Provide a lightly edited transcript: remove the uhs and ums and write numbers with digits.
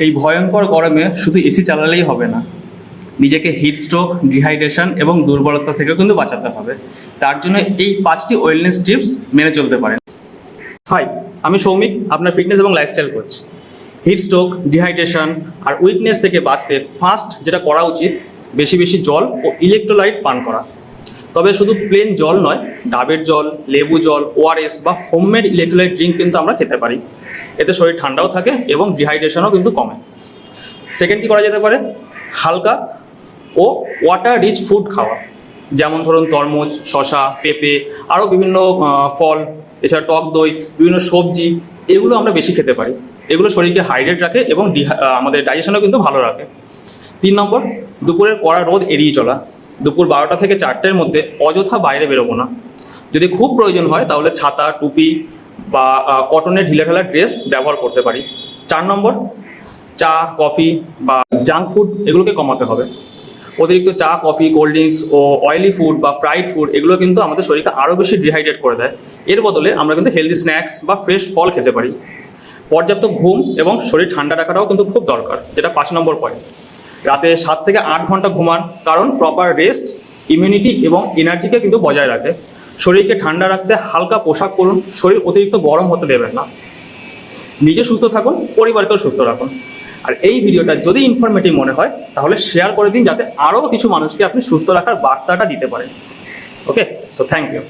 এই ভয়ঙ্কর গরমে শুধু এসি চালালেই হবে না, নিজেকে হিট স্ট্রোক, ডিহাইড্রেশন এবং দুর্বলতা থেকেও কিন্তু বাঁচাতে হবে। তার জন্য এই 5টি ওয়েলনেস টিপস মেনে চলতে পারেন। হাই, আমি সৌমিক, আপনার ফিটনেস এবং lifestyle coach. Heat stroke, dehydration আর উইকনেস থেকে বাঁচতে ফার্স্ট যেটা করা উচিত, বেশি বেশি জল ও ইলেকট্রোলাইট পান করা। তবে শুধু প্লেন জল নয়, ডাবের জল, লেবু জল, ওআরএস বা হোমমেড ইলেকট্রোলাইট ড্রিঙ্ক কিন্তু আমরা খেতে পারি। এতে শরীর ঠান্ডাও থাকে এবং ডিহাইড্রেশনও কিন্তু কমে। সেকেন্ড কী করা যেতে পারে, হালকা ও ওয়াটার রিচ ফুড খাওয়া, যেমন ধরুন তরমুজ, শসা, পেঁপে, আরও বিভিন্ন ফল, এছাড়া টক দই, বিভিন্ন সবজি, এগুলো আমরা বেশি খেতে পারি। এগুলো শরীরকে হাইড্রেট রাখে এবং আমাদের ডাইজেশনও কিন্তু ভালো রাখে। 3 নম্বর, দুপুরের কড়া রোদ এড়িয়ে চলা। দুপুর 12টা থেকে 4টের মধ্যে অযথা বাইরে বেরোবো না। যদি খুব প্রয়োজন হয় তাহলে ছাতা, টুপি বা কটনের ঢিলেঢালা ড্রেস ব্যবহার করতে পারি। 4 নম্বর, চা, কফি বা জাঙ্ক ফুড এগুলোকে কমাতে হবে। অতিরিক্ত চা, কফি, কোল্ড ড্রিঙ্কস ও অয়েলি ফুড বা ফ্রাইড ফুড এগুলো কিন্তু আমাদের শরীরকে আরও বেশি ডিহাইড্রেট করে দেয়। এর বদলে আমরা কিন্তু হেলদি স্ন্যাক্স বা ফ্রেশ ফল খেতে পারি। পর্যাপ্ত ঘুম এবং শরীর ঠান্ডা রাখাটাও কিন্তু খুব দরকার, যেটা 5 নম্বর পয়েন্ট। রাতে 7 থেকে 8 ঘন্টা ঘুমান, কারণ প্রপার রেস্ট ইমিউনিটি এবং এনার্জিকে কিন্তু বজায় রাখে। শরীরকে ঠান্ডা রাখতে হালকা পোশাক পরুন, শরীর অতিরিক্ত গরম হতে দেবেন না। নিজে সুস্থ থাকুন, পরিবারকেও সুস্থ রাখুন। আর এই ভিডিওটা যদি ইনফরমেটিভ মনে হয় তাহলে শেয়ার করে দিন, যাতে আরও কিছু মানুষকে আপনি সুস্থ রাখার বার্তাটা দিতে পারেন। ওকে, সো থ্যাংক ইউ।